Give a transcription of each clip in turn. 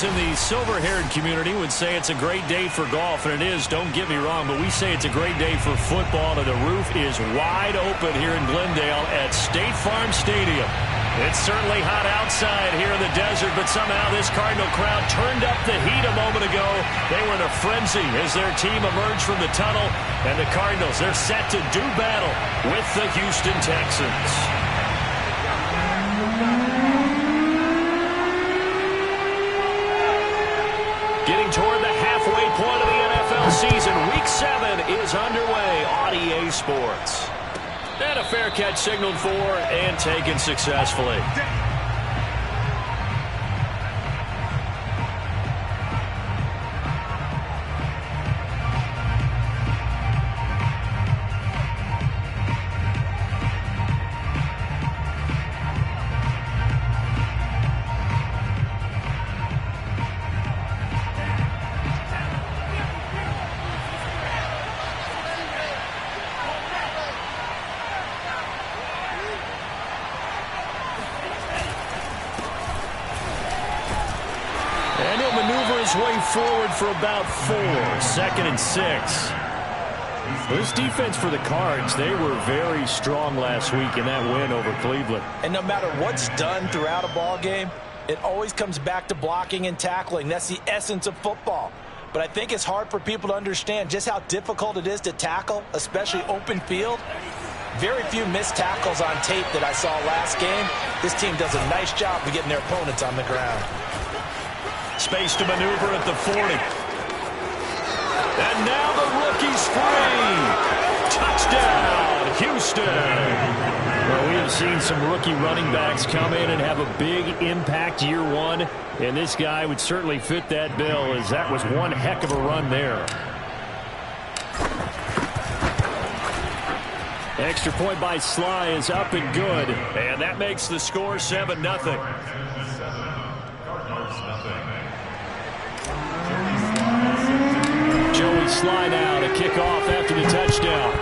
In the silver-haired community would say it's a great day for golf, and it is, don't get me wrong, but we say it's a great day for football, and the roof is wide open here in Glendale at State Farm Stadium. It's certainly hot outside here in the desert, but somehow this Cardinal crowd turned up the heat a moment ago. They were in a frenzy as their team emerged from the tunnel, and the Cardinals, they're set to do battle with the Houston Texans. Getting toward the halfway point of the NFL season, Week 7 is underway on EA Sports. And a fair catch signaled for and taken successfully. Way forward for about 4. 2nd and 6. This defense for the Cards, they were very strong last week in that win over Cleveland. And no matter what's done throughout a ball game, it always comes back to blocking and tackling. That's the essence of football. But I think it's hard for people to understand just how difficult it is to tackle, especially open field. Very few missed tackles on tape that I saw last game. This team does a nice job of getting their opponents on the ground. Space to maneuver at the 40. And now the rookie's free. Touchdown, Houston. Well, we have seen some rookie running backs come in and have a big impact year one. And this guy would certainly fit that bill, as that was one heck of a run there. Extra point by Sly is up and good. And that makes the score 7-0. Joey Sly now to kick off after the touchdown.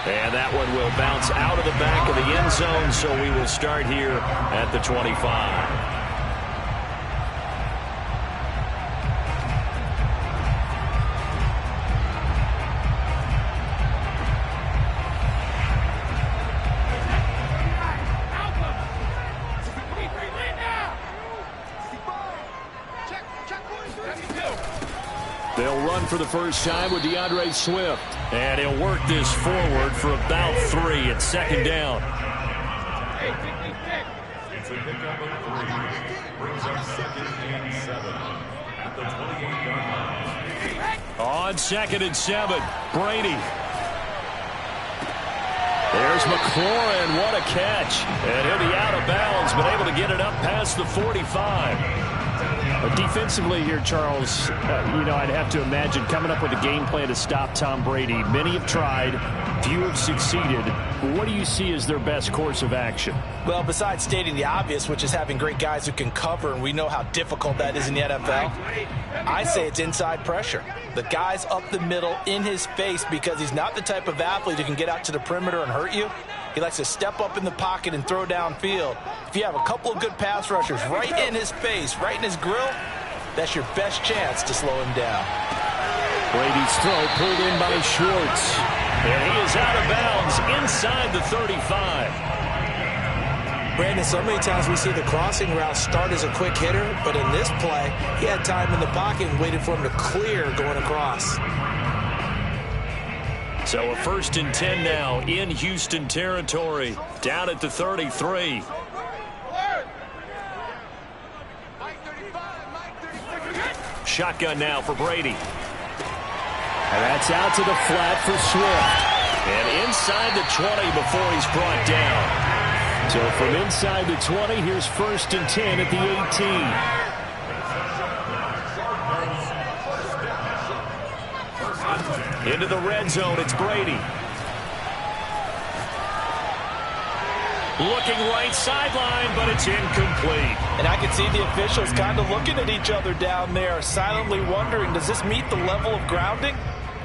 And that one will bounce out of the back of the end zone, so we will start here at the 25. They'll run for the first time with DeAndre Swift. And he'll work this forward for about 3 at 2nd down. It's a pickup of 3. Brings up 2nd and 7 at the 28-yard line. On 2nd and 7, Brady. There's McLaurin. What a catch. And he'll be out of bounds, but able to get it up past the 45. Defensively here, Charles, I'd have to imagine coming up with a game plan to stop Tom Brady. Many have tried, few have succeeded. What do you see as their best course of action? Well, besides stating the obvious, which is having great guys who can cover, and we know how difficult that is in the NFL, I say it's inside pressure. The guy's up the middle in his face, because he's not the type of athlete who can get out to the perimeter and hurt you. He likes to step up in the pocket and throw downfield. If you have a couple of good pass rushers right in his face, right in his grill, that's your best chance to slow him down. Brady's throw pulled in by Schwartz. And he is out of bounds inside the 35. Brandon, so many times we see the crossing route start as a quick hitter, but in this play, he had time in the pocket and waited for him to clear going across. So a 1st and 10 now in Houston territory, down at the 33. Shotgun now for Brady. And that's out to the flat for Swift. And inside the 20 before he's brought down. So from inside the 20, here's 1st and 10 at the 18. Into the red zone, it's Brady. Looking right sideline, but it's incomplete. And I can see the officials kind of looking at each other down there, silently wondering, does this meet the level of grounding?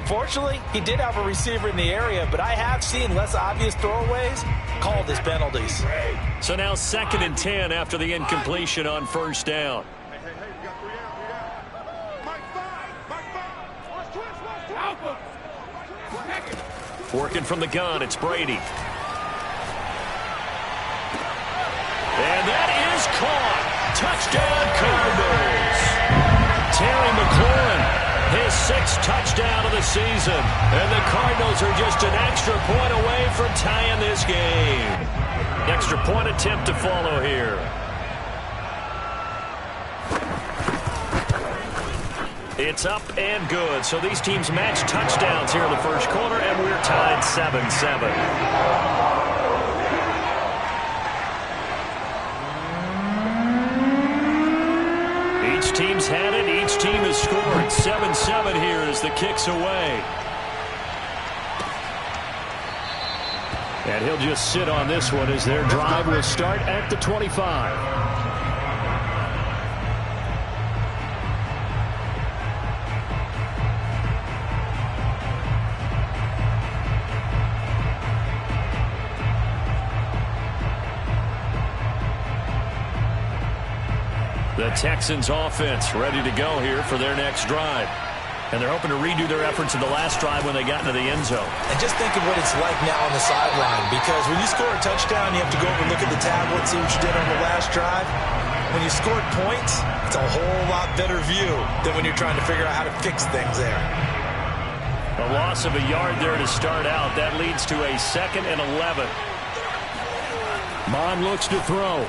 Fortunately, he did have a receiver in the area, but I have seen less obvious throwaways called as penalties. So now 2nd and 10 after the incompletion on 1st down. Working from the gun, it's Brady. And that is caught. Touchdown, Cardinals. Terry McLaurin, his 6th touchdown of the season. And the Cardinals are just an extra point away from tying this game. Extra point attempt to follow here. It's up and good. So these teams match touchdowns here in the 1st quarter, and we're tied 7-7. Each team's had it. Each team has scored. 7-7 here as the kick's away. And he'll just sit on this one as their drive will start at the 25. The Texans offense ready to go here for their next drive. And they're hoping to redo their efforts in the last drive when they got into the end zone. And just think of what it's like now on the sideline, because when you score a touchdown, you have to go over and look at the tablet, see what you did on the last drive. When you scored points, it's a whole lot better view than when you're trying to figure out how to fix things there. A loss of a yard there to start out. That leads to a 2nd and 11. Mond looks to throw.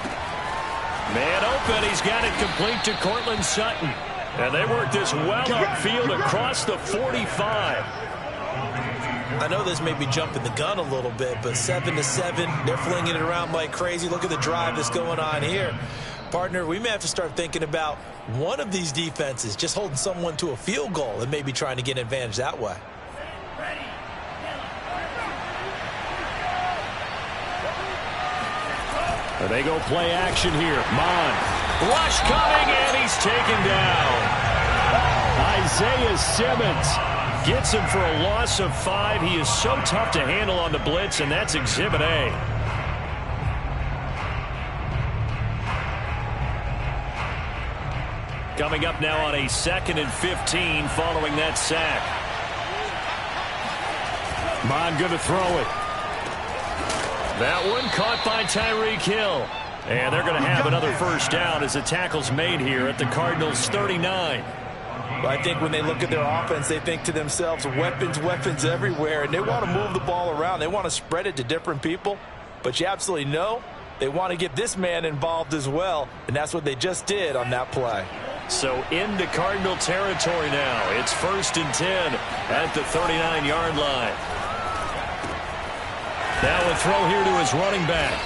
Man open. He's got it complete to Courtland Sutton. And they work this well upfield across the 45. I know this may be jumping the gun a little bit, but 7-7, they're flinging it around like crazy. Look at the drive that's going on here. Partner, we may have to start thinking about one of these defenses just holding someone to a field goal and maybe trying to get an advantage that way. And they go play action here. Mond. Rush coming, and he's taken down. Isaiah Simmons gets him for a loss of 5. He is so tough to handle on the blitz, and that's Exhibit A. Coming up now on a 2nd and 15 following that sack. Mond going to throw it. That one caught by Tyreek Hill. And they're going to have another 1st down as the tackle's made here at the Cardinals' 39. Well, I think when they look at their offense, they think to themselves, weapons, weapons everywhere, and they want to move the ball around. They want to spread it to different people. But you absolutely know they want to get this man involved as well, and that's what they just did on that play. So into Cardinal territory now. It's 1st and 10 at the 39-yard line. Now a throw here to his running back.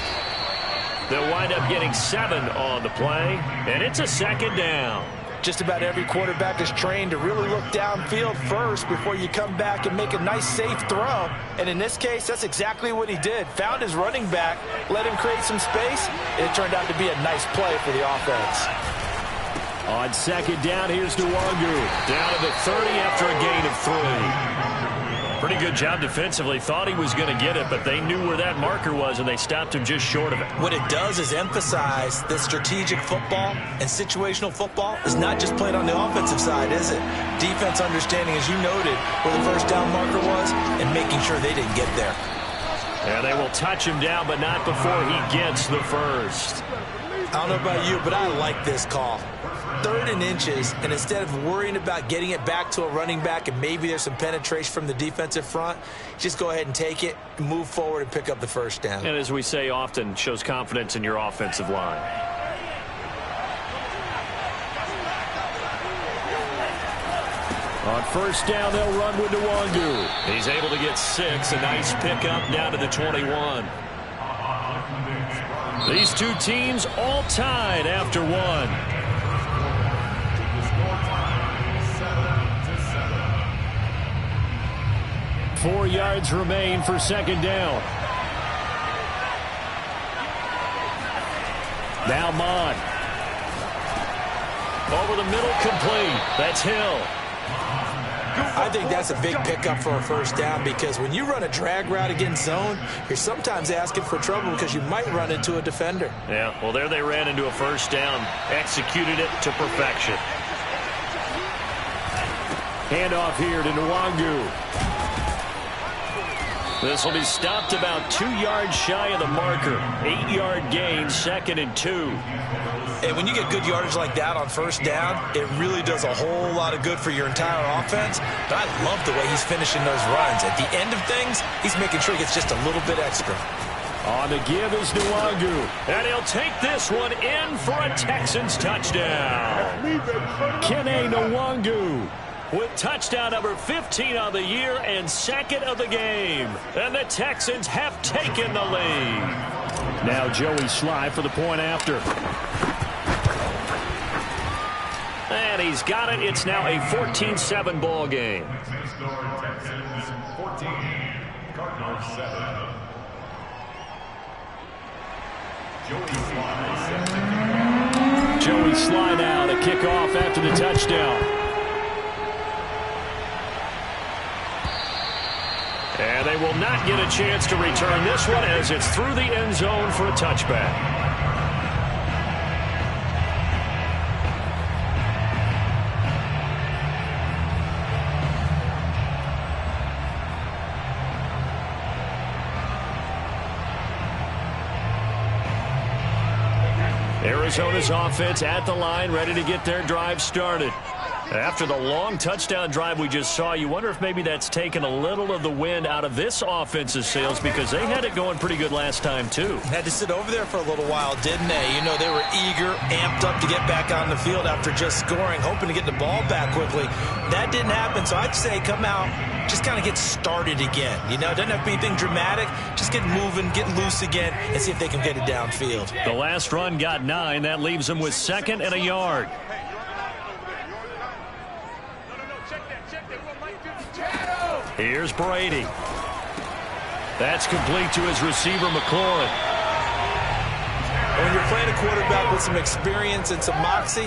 They'll wind up getting 7 on the play, and it's a 2nd down. Just about every quarterback is trained to really look downfield first before you come back and make a nice, safe throw. And in this case, that's exactly what he did. Found his running back, let him create some space, and it turned out to be a nice play for the offense. On 2nd down, here's Nwangu. Down to the 30 after a gain of 3. Pretty good job defensively. Thought he was going to get it, but they knew where that marker was, and they stopped him just short of it. What it does is emphasize that strategic football and situational football is not just played on the offensive side, is it? Defense understanding, as you noted, where the first down marker was and making sure they didn't get there. And they will touch him down, but not before he gets the first. I don't know about you, but I like this call. 3rd and inches, and instead of worrying about getting it back to a running back and maybe there's some penetration from the defensive front, just go ahead and take it, move forward, and pick up the first down. And as we say often, shows confidence in your offensive line. On first down, they'll run with Nwangu. He's able to get 6, a nice pickup down to the 21. These two teams all tied after 1. 4 yards remain for second down. Now Mond. Over the middle, complete. That's Hill. I think that's a big pickup for a first down because when you run a drag route against zone, you're sometimes asking for trouble because you might run into a defender. Yeah, well, there they ran into a first down. Executed it to perfection. Handoff here to Nwangu. This will be stopped about 2 yards shy of the marker. 8-yard gain, 2nd and 2. And when you get good yardage like that on first down, it really does a whole lot of good for your entire offense. But I love the way he's finishing those runs. At the end of things, he's making sure he gets just a little bit extra. On the give is Nwangu. And he'll take this one in for a Texans touchdown. Kene Nwangu with touchdown number 15 on the year and 2nd of the game. And the Texans have taken the lead. Now Joey Slye for the point after. And he's got it. It's now a 14-7 ball game. Joey Slye now to kick off after the touchdown. And they will not get a chance to return this one as it's through the end zone for a touchback. Arizona's offense at the line, ready to get their drive started. After the long touchdown drive we just saw, you wonder if maybe that's taken a little of the wind out of this offense's sails because they had it going pretty good last time, too. Had to sit over there for a little while, didn't they? You know, they were eager, amped up to get back on the field after just scoring, hoping to get the ball back quickly. That didn't happen, so I'd say come out, just kind of get started again. You know, it doesn't have to be anything dramatic. Just get moving, get loose again, and see if they can get it downfield. The last run got 9. That leaves them with 2nd and a yard. Here's Brady. That's complete to his receiver, McLaurin. When you're playing a quarterback with some experience and some moxie,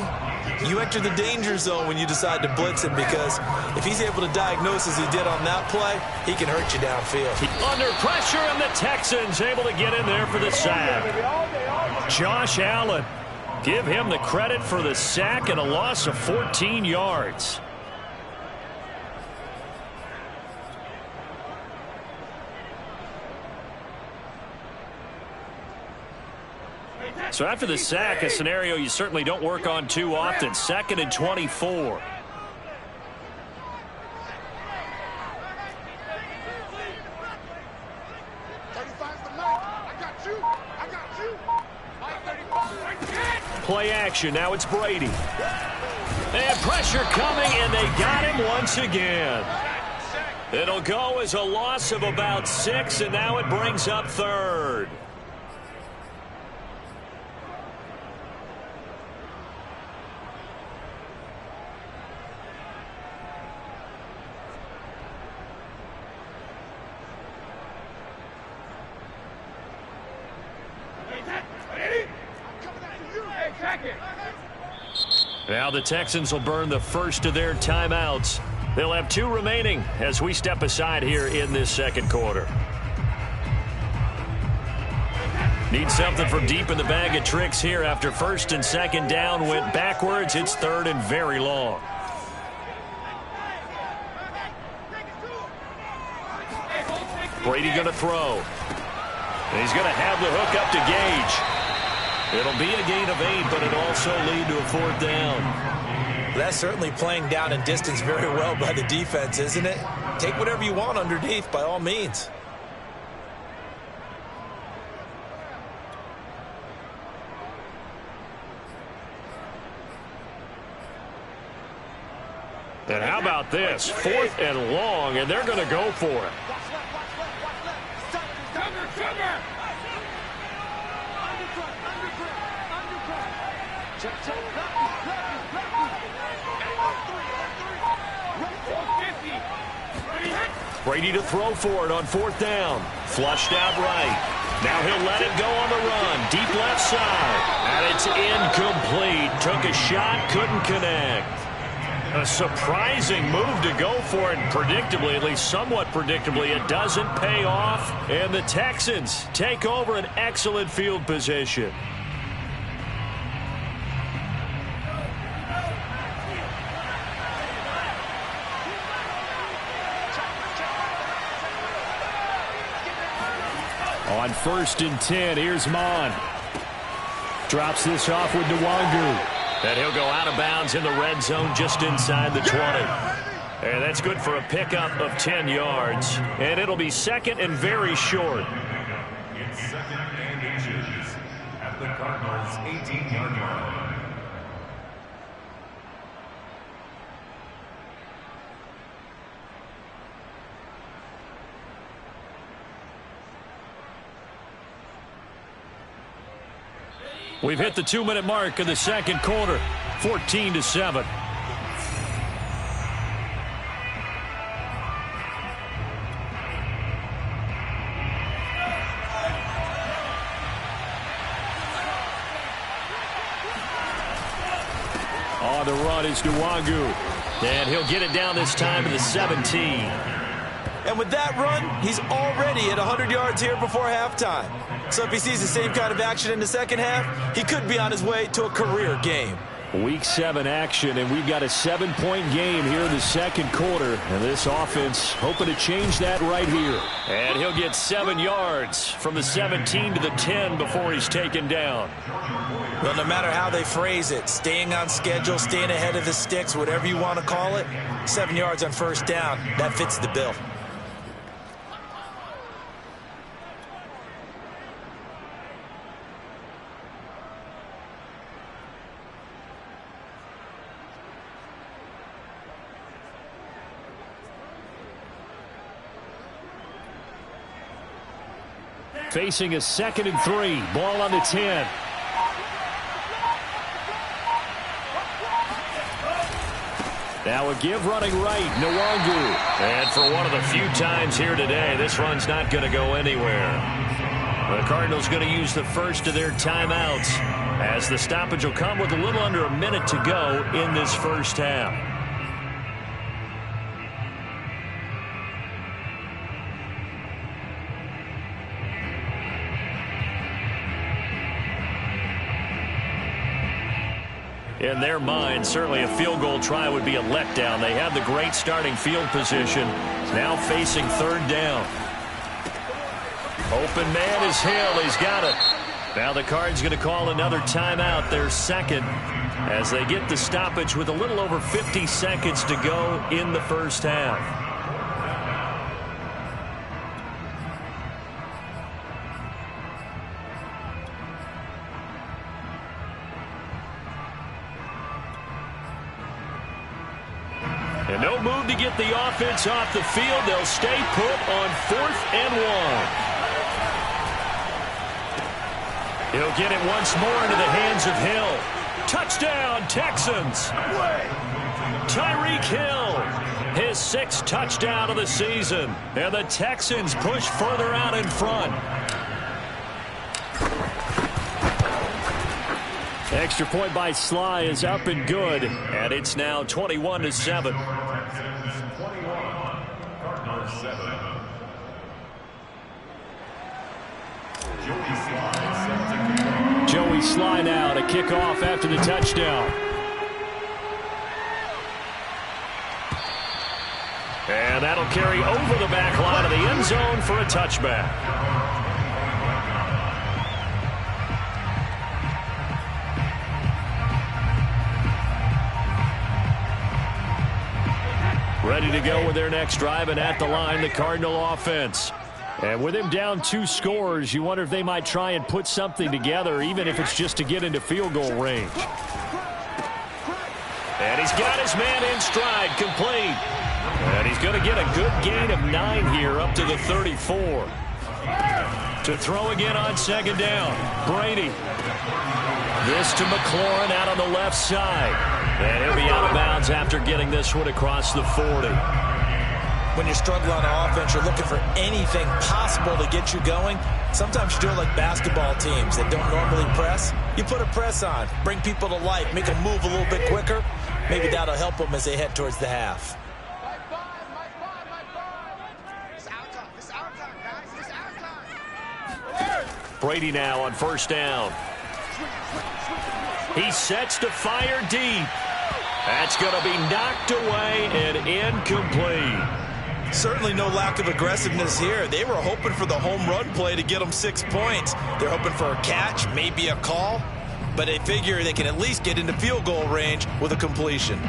you enter the danger zone when you decide to blitz him because if he's able to diagnose as he did on that play, he can hurt you downfield. Under pressure, and the Texans able to get in there for the sack. Josh Allen. Give him the credit for the sack and a loss of 14 yards. So after the sack, a scenario you certainly don't work on too often. 2nd and 24. Play action. Now it's Brady. And pressure coming, and they got him once again. It'll go as a loss of about 6, and now it brings up 3rd. Now the Texans will burn the first of their timeouts. They'll have 2 remaining as we step aside here in this second quarter. Need something from deep in the bag of tricks here after first and second down went backwards. It's third and very long. Brady going to throw. And he's going to have the hook up to Gage. It'll be a gain of 8, but it'll also lead to a 4th down. That's certainly playing down and distance very well by the defense, isn't it? Take whatever you want underneath by all means. And how about this? 4th and long, and they're going to go for it. Brady to throw for it on 4th down. Flushed out right. Now he'll let it go on the run. Deep left side. And it's incomplete. Took a shot, couldn't connect. A surprising move to go for it. Predictably, at least somewhat predictably, it doesn't pay off. And the Texans take over an excellent field position. On 1st and 10, here's Mon. Drops this off with Nwangu. And he'll go out of bounds in the red zone just inside the 20. And that's good for a pickup of 10 yards. And it'll be 2nd and very short. It's 2nd and inches at the Cardinals' 18-yard line. We've hit the 2-minute mark of the second quarter, 14-7. On the run is Nwangu. And he'll get it down this time to the 17. And with that run, he's already at 100 yards here before halftime. So if he sees the same kind of action in the second half, he could be on his way to a career game. Week 7 action, and we've got a 7-point game here in the second quarter. And this offense hoping to change that right here. And he'll get 7 yards from the 17 to the 10 before he's taken down. Well, no matter how they phrase it, staying on schedule, staying ahead of the sticks, whatever you want to call it, 7 yards on 1st down, that fits the bill. Facing a 2nd and 3. Ball on the 10. Now a give running right. Nwangu. And for one of the few times here today, this run's not going to go anywhere. The Cardinals going to use the first of their timeouts as the stoppage will come with a little under a minute to go in this first half. In their mind, certainly a field goal try would be a letdown. They have the great starting field position. Now facing 3rd down. Open man is Hill. He's got it. Now the Cards going to call another timeout, their 2nd, as they get the stoppage with a little over 50 seconds to go in the first half. And no move to get the offense off the field. They'll stay put on 4th and 1. He'll get it once more into the hands of Hill. Touchdown, Texans. Tyreek Hill, his 6th touchdown of the season. And the Texans push further out in front. Extra point by Sly is up and good, and it's now 21-7. 7. Joey Slye set to kick off. Joey Slye now to kick off after the touchdown. And that'll carry over the back line of the end zone for a touchback. Ready to go with their next drive, and at the line, the Cardinal offense. And with him down 2 scores, you wonder if they might try and put something together, even if it's just to get into field goal range. And he's got his man in stride, complete. And he's going to get a good gain of 9 here, up to the 34. To throw again on second down, Brady. This to McLaurin out on the left side. And he'll be out of bounds after getting this one across the 40. When you're struggling on offense, you're looking for anything possible to get you going. Sometimes you do it like basketball teams that don't normally press. You put a press on, bring people to life, make them move a little bit quicker. Maybe that'll help them as they head towards the half. Brady now on first down. He sets to fire deep. That's going to be knocked away and incomplete. Certainly no lack of aggressiveness here. They were hoping for the home run play to get them 6 points. They're hoping for a catch, maybe a call, but they figure they can at least get into field goal range with a completion.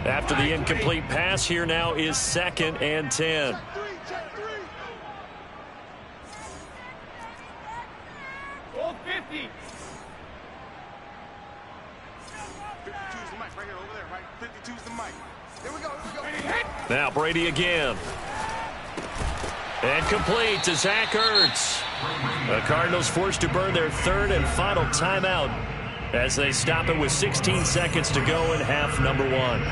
After the incomplete pass, here now is 2nd and 10. Now Brady again. And complete to Zach Ertz. The Cardinals forced to burn their 3rd and final timeout as they stop it with 16 seconds to go in half number 1.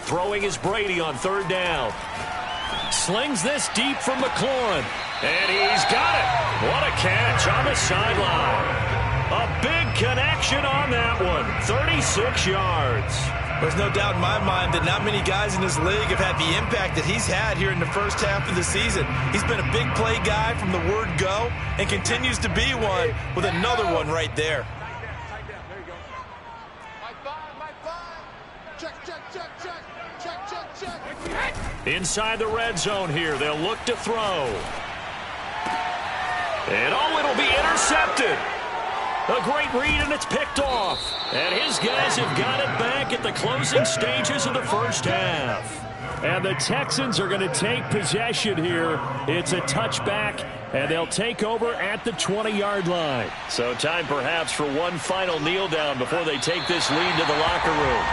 Throwing is Brady on 3rd down. Slings this deep from McLaurin. And he's got it. What a catch on the sideline. A big connection on that one. 36 yards. There's no doubt in my mind that not many guys in this league have had the impact that he's had here in the first half of the season. He's been a big play guy from the word go and continues to be one with another one right there. Inside the red zone here, they'll look to throw. And it'll be intercepted. A great read, and it's picked off. And his guys have got it back at the closing stages of the first half. And the Texans are going to take possession here. It's a touchback, and they'll take over at the 20-yard line. So time perhaps for one final kneel down before they take this lead to the locker room.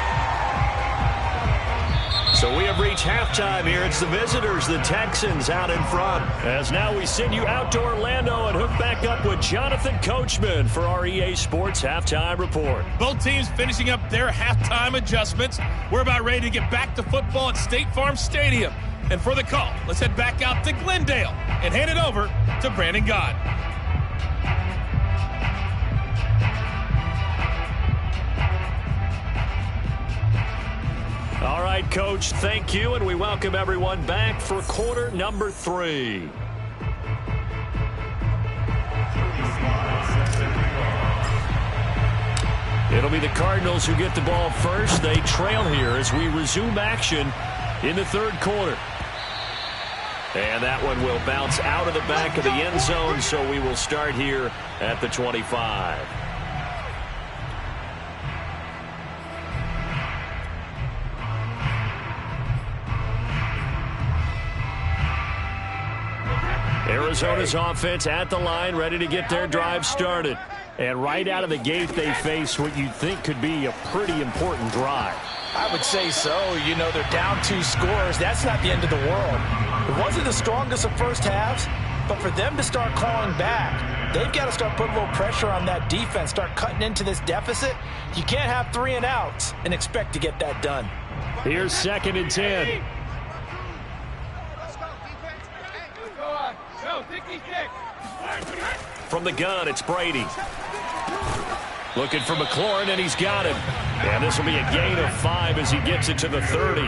So we have reached halftime here. It's the visitors, the Texans, out in front. As now we send you out to Orlando and hook back up with Jonathan Coachman for our EA Sports Halftime Report. Both teams finishing up their halftime adjustments. We're about ready to get back to football at State Farm Stadium. And for the call, let's head back out to Glendale and hand it over to Brandon Gaudin. All right, Coach, thank you, and we welcome everyone back for quarter number 3. It'll be the Cardinals who get the ball first. They trail here as we resume action in the third quarter. And that one will bounce out of the back of the end zone, so we will start here at the 25. Arizona's offense at the line, ready to get their drive started. And right out of the gate, they face what you'd think could be a pretty important drive. I would say so. You know, they're down 2 scores. That's not the end of the world. It wasn't the strongest of first halves, But for them to start clawing back, they've got to start putting a little pressure on that defense, start cutting into this deficit. You can't have 3 and outs and expect to get that done. Here's 2nd and 10. From the gun, it's Brady. Looking for McLaurin, and he's got him. And this will be a gain of 5 as he gets it to the 30.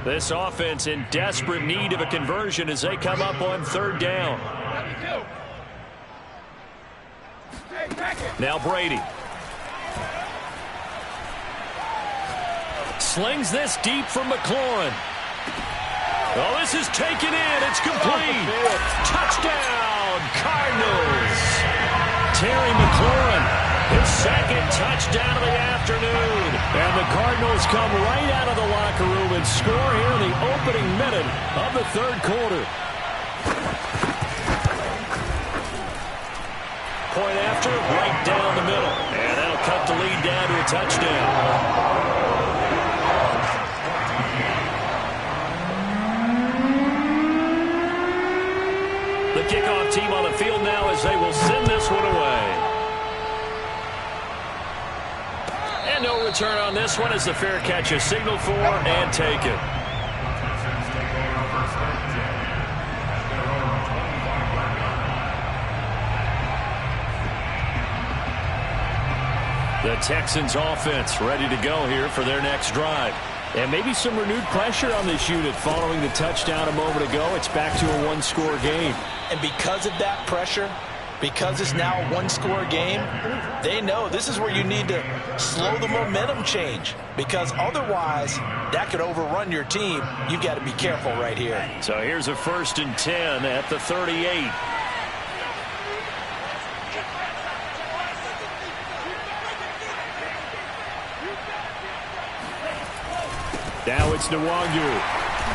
This offense in desperate need of a conversion as they come up on 3rd down. Now Brady. Slings this deep from McLaurin. Oh, this is taken in. It's complete. Touchdown, Cardinals. Terry McLaurin. His 2nd touchdown of the afternoon. And the Cardinals come right out of the locker room and score here in the opening minute of the 3rd quarter. Point after, right down the middle. And that'll cut the lead down to a touchdown. The kickoff team on the field now as they will send this one away. And no return on this one as the fair catch is signaled for and taken. The Texans offense ready to go here for their next drive. And maybe some renewed pressure on this unit following the touchdown a moment ago. It's back to a 1-score game. And because of that pressure, because it's now a 1-score game, they know this is where you need to slow the momentum change, because otherwise that could overrun your team. You've got to be careful right here. So here's a 1st and 10 at the 38. Now it's Nwangu.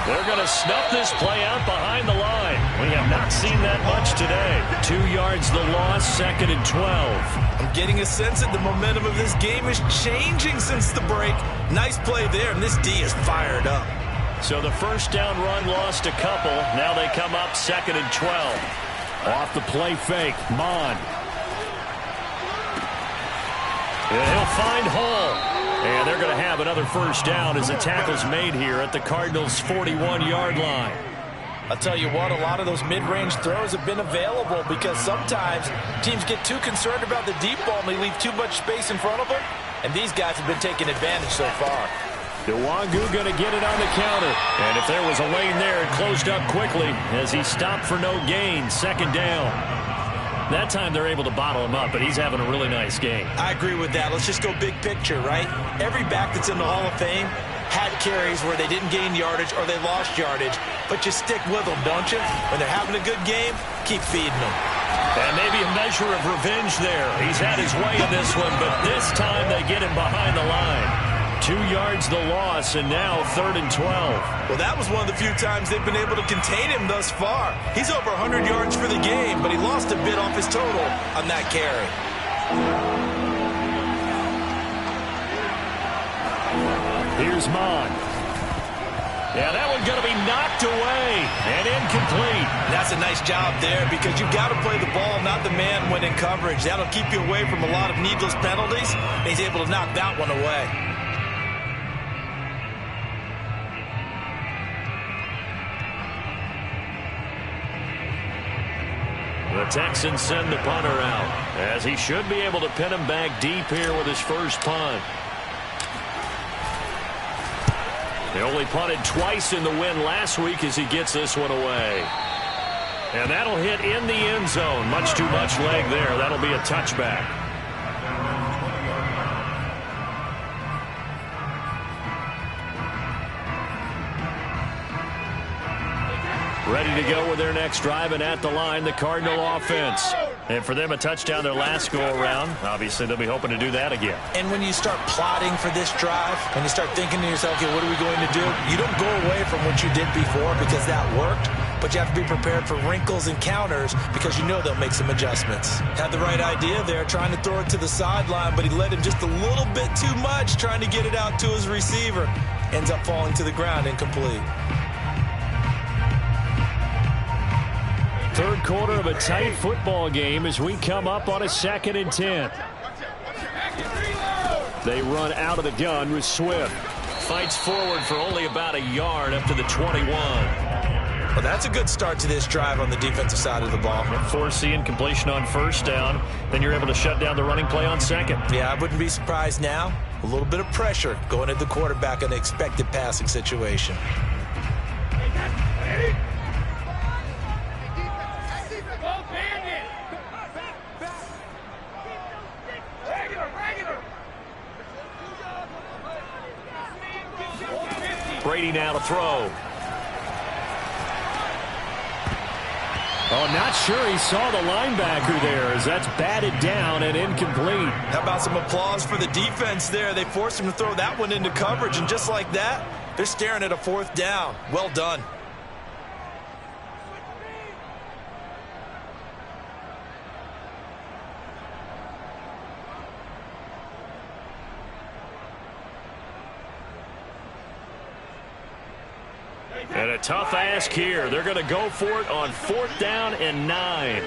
They're going to snuff this play out behind the line. We have not seen that much today. 2 yards the loss, 2nd and 12. I'm getting a sense that the momentum of this game is changing since the break. Nice play there, and this D is fired up. So the 1st down run lost a couple. Now they come up 2nd and 12. Off the play fake, Mond. And he'll find Hall. And they're going to have another 1st down as the tackle's made here at the Cardinals' 41-yard line. I'll tell you what, a lot of those mid-range throws have been available because sometimes teams get too concerned about the deep ball and they leave too much space in front of them. And these guys have been taking advantage so far. Nwangu going to get it on the counter. And if there was a lane there, it closed up quickly as he stopped for no gain. 2nd down. That time they're able to bottle him up, but he's having a really nice game. I agree with that. Let's just go big picture, right? Every back that's in the Hall of Fame had carries where they didn't gain yardage or they lost yardage, but you stick with them, don't you? When they're having a good game, keep feeding them. And maybe a measure of revenge there. He's had his way in this one, but this time they get him behind the line. 2 yards the loss, and now 3rd and 12. Well, that was one of the few times they've been able to contain him thus far. He's over 100 yards for the game, but he lost a bit off his total on that carry. Here's Mond. Yeah, that one's going to be knocked away and incomplete. That's a nice job there because you've got to play the ball, not the man when in coverage. That'll keep you away from a lot of needless penalties. He's able to knock that one away. The Texans send the punter out as he should be able to pin him back deep here with his first punt. They only punted twice in the win last week as he gets this one away. And that'll hit in the end zone. Much too much leg there. That'll be a touchback. Ready to go with their next drive, and at the line, the Cardinal offense. And for them, a touchdown their last go-around. Obviously, they'll be hoping to do that again. And when you start plotting for this drive, when you start thinking to yourself, okay, what are we going to do? You don't go away from what you did before because that worked, but you have to be prepared for wrinkles and counters because you know they'll make some adjustments. Had the right idea there, trying to throw it to the sideline, but he led him just a little bit too much, trying to get it out to his receiver. Ends up falling to the ground, incomplete. Third quarter of a tight football game as we come up on a 2nd and 10. They run out of the gun with Swift. Fights forward for only about a yard up to the 21. Well, that's a good start to this drive on the defensive side of the ball. Force the incompletion on 1st down. Then you're able to shut down the running play on 2nd. Yeah, I wouldn't be surprised now. A little bit of pressure going at the quarterback in an expected passing situation. Brady now to throw. Oh, not sure he saw the linebacker there as that's batted down and incomplete. How about some applause for the defense there? They forced him to throw that one into coverage, and just like that, they're staring at a 4th down. Well done. And a tough ask here. They're going to go for it on 4th down and 9.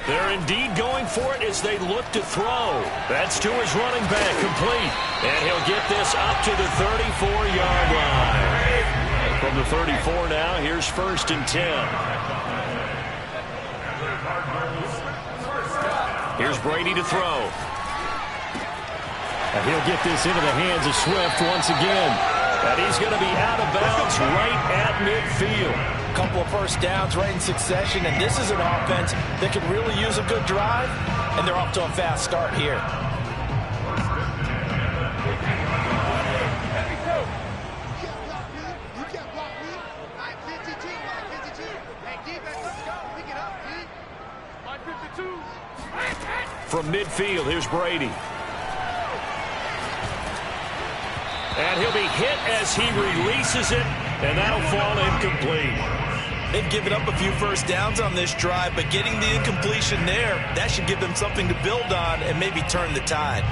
They're indeed going for it as they look to throw. That's to his running back, complete. And he'll get this up to the 34-yard line. From the 34 now, here's 1st and 10. Here's Brady to throw. And he'll get this into the hands of Swift once again. And he's going to be out of bounds right at midfield. A couple of 1st downs right in succession, and this is an offense that could really use a good drive, and they're off to a fast start here. From midfield, here's Brady. And he'll be hit as he releases it, and that'll fall incomplete. They've given up a few 1st downs on this drive, but getting the incompletion there, that should give them something to build on and maybe turn the tide.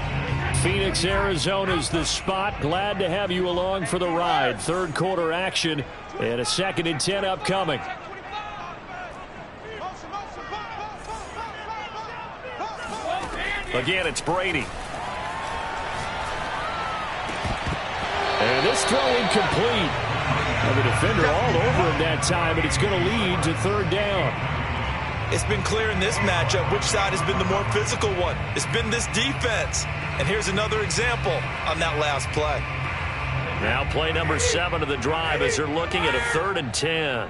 Phoenix, Arizona's the spot. Glad to have you along for the ride. 3rd quarter action and a 2nd and 10 upcoming. Again, it's Brady. And this throw incomplete. And the defender all over him that time, but it's going to lead to 3rd down. It's been clear in this matchup which side has been the more physical one. It's been this defense. And here's another example on that last play. Now play number 7 of the drive as they're looking at a 3rd and 10.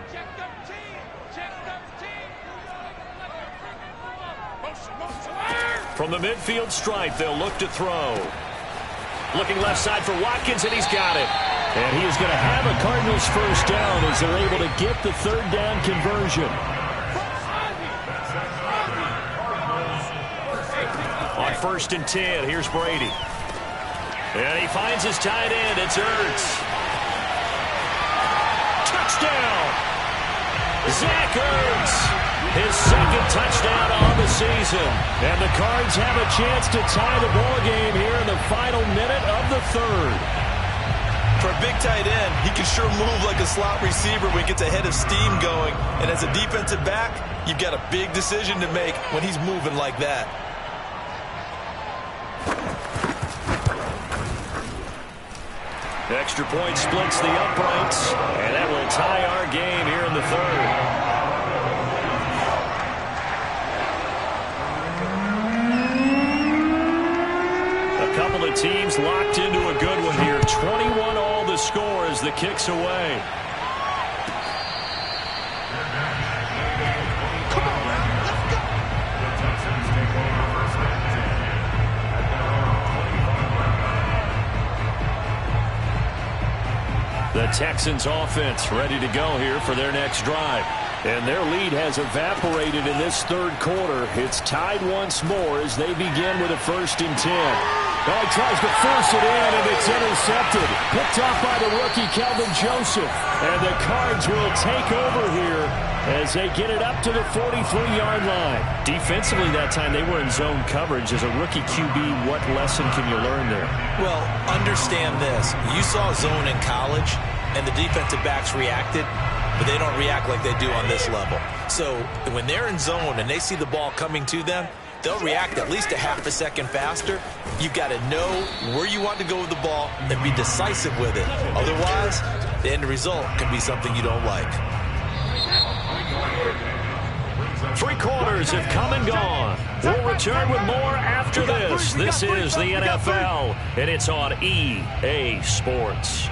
From the midfield stripe, they'll look to throw. Looking left side for Watkins, and he's got it. And he is going to have a Cardinals 1st down as they're able to get the 3rd down conversion. On 1st and 10, here's Brady. And he finds his tight end. It's Ertz. Touchdown! Zach Ertz. His 2nd touchdown on the season. And the Cards have a chance to tie the ball game here in the final minute of the 3rd. For a big tight end, he can sure move like a slot receiver when he gets a head of steam going. And as a defensive back, you've got a big decision to make when he's moving like that. Extra point splits the uprights, and that will tie our game here in the 3rd. A couple of teams locked into a good one here. 21 all the score as the kick's away. The Texans offense ready to go here for their next drive. And their lead has evaporated in this third quarter. It's tied once more as they begin with a 1st and 10. Oh, he tries to force it in, and it's intercepted. Picked off by the rookie, Kelvin Joseph. And the Cards will take over here as they get it up to the 43-yard line. Defensively that time, they were in zone coverage. As a rookie QB, what lesson can you learn there? Well, understand this. You saw zone in college, and the defensive backs reacted, but they don't react like they do on this level. So when they're in zone and they see the ball coming to them, they'll react at least a half a second faster. You've got to know where you want to go with the ball and be decisive with it. Otherwise, the end result can be something you don't like. 3 quarters have come and gone. We'll return with more after this. This is the NFL, and it's on EA Sports.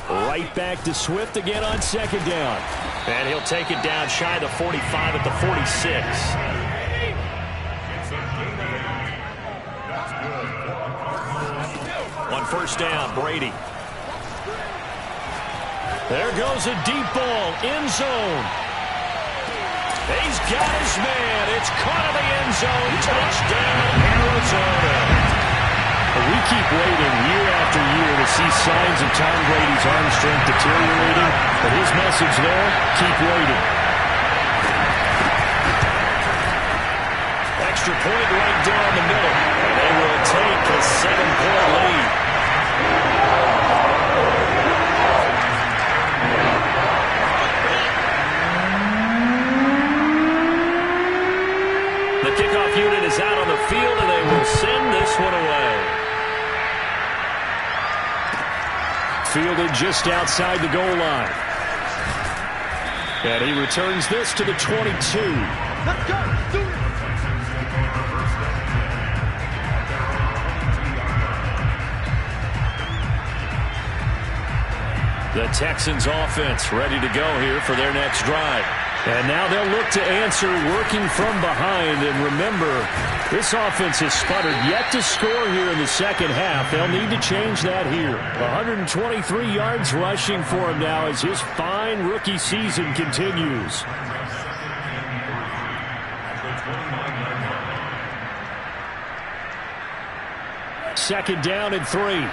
Right back to Swift again on 2nd down. And he'll take it down shy of the 45 at the 46. On 1st down, Brady. There goes a deep ball, end zone. He's got his man. It's caught in the end zone. Touchdown, Arizona. We keep waiting year after year to see signs of Tom Brady's arm strength deteriorating, but his message there, keep waiting. Extra point right down the middle, and they will take a 7-point lead. The kickoff unit is out on the field, and they will send this one away. Fielded just outside the goal line. And he returns this to the 22. Let's go. Do it. The Texans offense ready to go here for their next drive. And now they'll look to answer working from behind. And remember, this offense has sputtered yet to score here in the second half. They'll need to change that here. 123 yards rushing for him now as his fine rookie season continues. Second down and 3.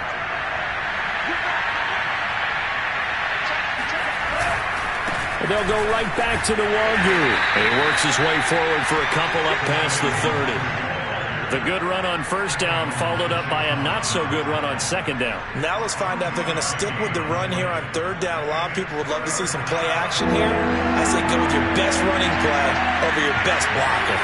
They'll go right back to the Wagyu. He works his way forward for a couple up past the 30. The good run on 1st down followed up by a not-so-good run on 2nd down. Now let's find out if they're going to stick with the run here on 3rd down. A lot of people would love to see some play action here. I say go with your best running play over your best blocker.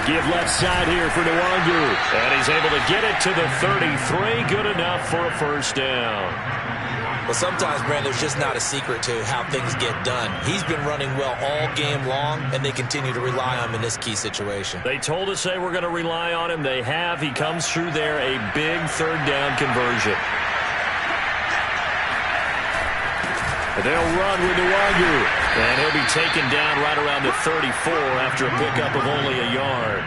Give left side here for Nwangwu. And he's able to get it to the 33. Good enough for a 1st down. Well, sometimes, Brand, there's just not a secret to how things get done. He's been running well all game long, and they continue to rely on him in this key situation. They told us they were going to rely on him. They have. He comes through there, a big 3rd down conversion. They'll run with Nwangwu, and he'll be taken down right around the 34 after a pickup of only a yard.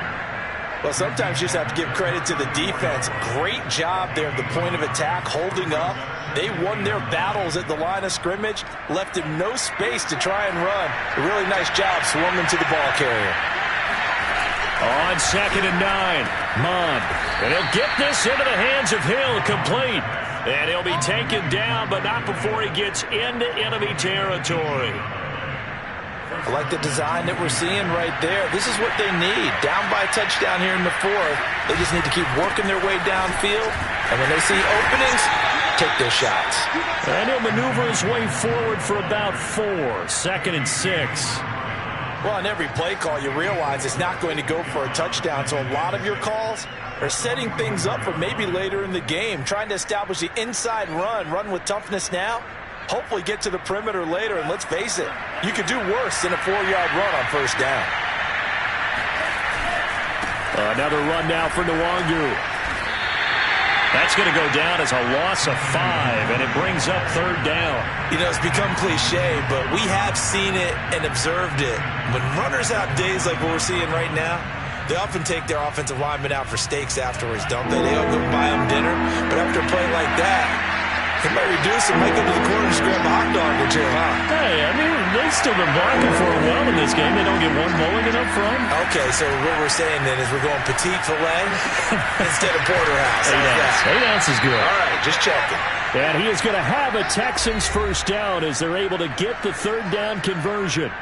Well, sometimes you just have to give credit to the defense. Great job there at the point of attack, holding up. They won their battles at the line of scrimmage, left him no space to try and run. A really nice job swarming to the ball carrier. On 2nd and 9, Mond. And he'll get this into the hands of Hill, complete. And he'll be taken down, but not before he gets into enemy territory. I like the design that we're seeing right there. This is what they need. Down by a touchdown here in the 4th. They just need to keep working their way downfield. And when they see openings, take their shots. And he'll maneuver his way forward for about 4. 2nd and 6. Well, on every play call, you realize it's not going to go for a touchdown. So a lot of your calls are setting things up for maybe later in the game, trying to establish the inside run with toughness now. Hopefully get to the perimeter later, and let's face it, you could do worse than a 4-yard run on 1st down. Another run now for Nwangwu. That's going to go down as a loss of 5, and it brings up third down. You know, it's become cliche, but we have seen it and observed it. When runners have days like what we're seeing right now, they often take their offensive linemen out for steaks afterwards, don't they? They all go buy them dinner. But after a play like that, they might reduce it, might go to the corner and just grab a hot dog or two, huh? Hey, I mean, they've still been blocking for a while in this game. They don't get one mulligan up front. Okay, so what we're saying then is we're going petite filet instead of porterhouse. 8 ounce is good. All right, just checking. And he is going to have a Texans first down as they're able to get the third down conversion.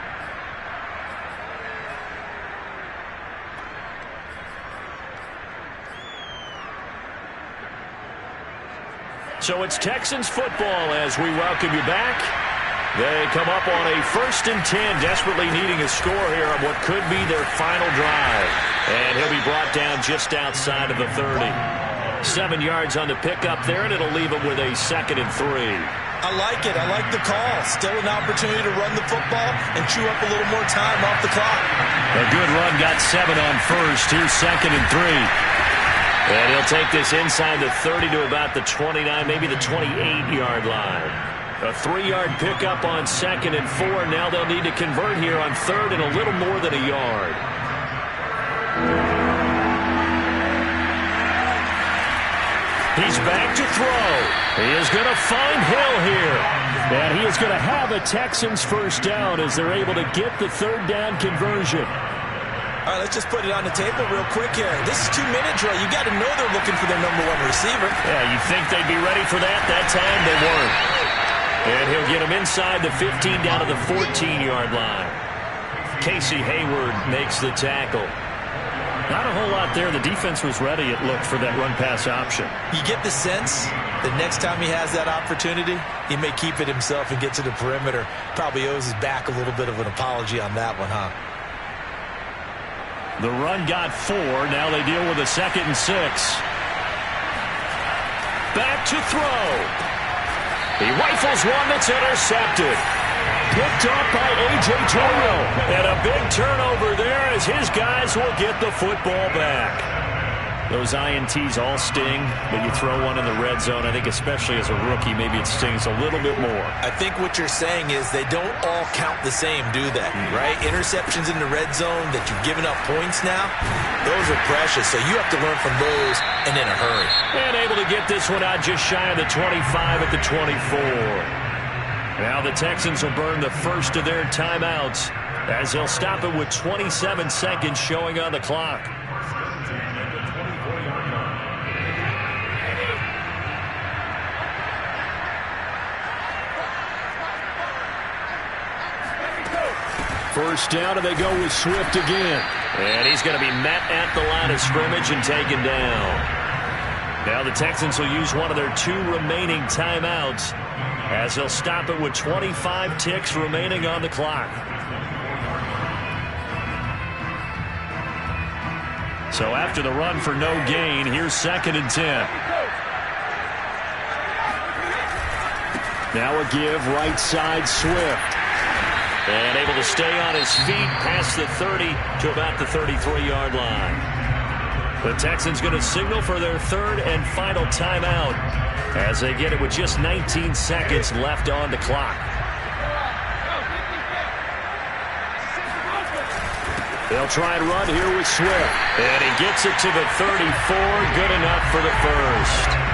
So it's Texans football as we welcome you back. They come up on a 1st and 10, desperately needing a score here on what could be their final drive. And he'll be brought down just outside of the 30. 7 yards on the pickup there, and it'll leave him with a 2nd and 3. I like it. I like the call. Still an opportunity to run the football and chew up a little more time off the clock. A good run, got 7 on first. Here's 2nd and 3. And he'll take this inside the 30 to about the 29, maybe the 28-yard line. A 3-yard pickup on 2nd and 4. Now they'll need to convert here on 3rd and a little more than a yard. He's back to throw. He is going to find Hill here. And he is going to have a Texans first down as they're able to get the third down conversion. All right, let's just put it on the table real quick here. This is 2-minute drill. You got to know they're looking for their number 1 receiver. Yeah, you think they'd be ready for that? That time they weren't. And he'll get him inside the 15 down to the 14-yard line. Casey Hayward makes the tackle. Not a whole lot there. The defense was ready, it looked, for that run-pass option. You get the sense that next time he has that opportunity, he may keep it himself and get to the perimeter. Probably owes his back a little bit of an apology on that one, huh? The run got 4. Now they deal with a 2nd and 6. Back to throw. He rifles one that's intercepted. Picked up by A.J. Terrell. And a big turnover there as his guys will get the football back. Those INTs all sting, but you throw one in the red zone. I think especially as a rookie, maybe it stings a little bit more. I think what you're saying is they don't all count the same, do they? Right? Interceptions in the red zone that you've given up points now, those are precious. So you have to learn from those and in a hurry. And able to get this one out just shy of the 25 at the 24. Now the Texans will burn the first of their timeouts as they'll stop it with 27 seconds showing on the clock. First down, and they go with Swift again. And he's going to be met at the line of scrimmage and taken down. Now the Texans will use one of their 2 remaining timeouts as they'll stop it with 25 ticks remaining on the clock. So after the run for no gain, here's 2nd and 10. Now a give right side Swift. And able to stay on his feet past the 30 to about the 33-yard line. The Texans going to signal for their 3rd and final timeout as they get it with just 19 seconds left on the clock. They'll try and run here with Swift. And he gets it to the 34. Good enough for the first.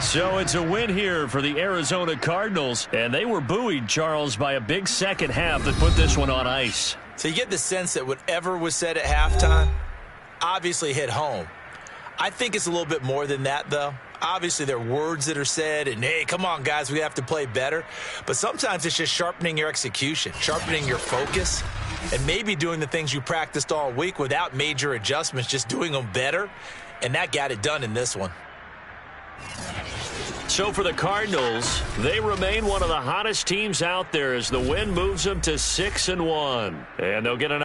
So it's a win here for the Arizona Cardinals, and they were buoyed, Charles, by a big second half that put this one on ice. So you get the sense that whatever was said at halftime obviously hit home. I think it's a little bit more than that, though. Obviously, there are words that are said, and, hey, come on, guys, we have to play better. But sometimes it's just sharpening your execution, sharpening your focus, and maybe doing the things you practiced all week without major adjustments, just doing them better, and that got it done in this one. So for the Cardinals, they remain one of the hottest teams out there as the win moves them to 6-1. And they'll get an...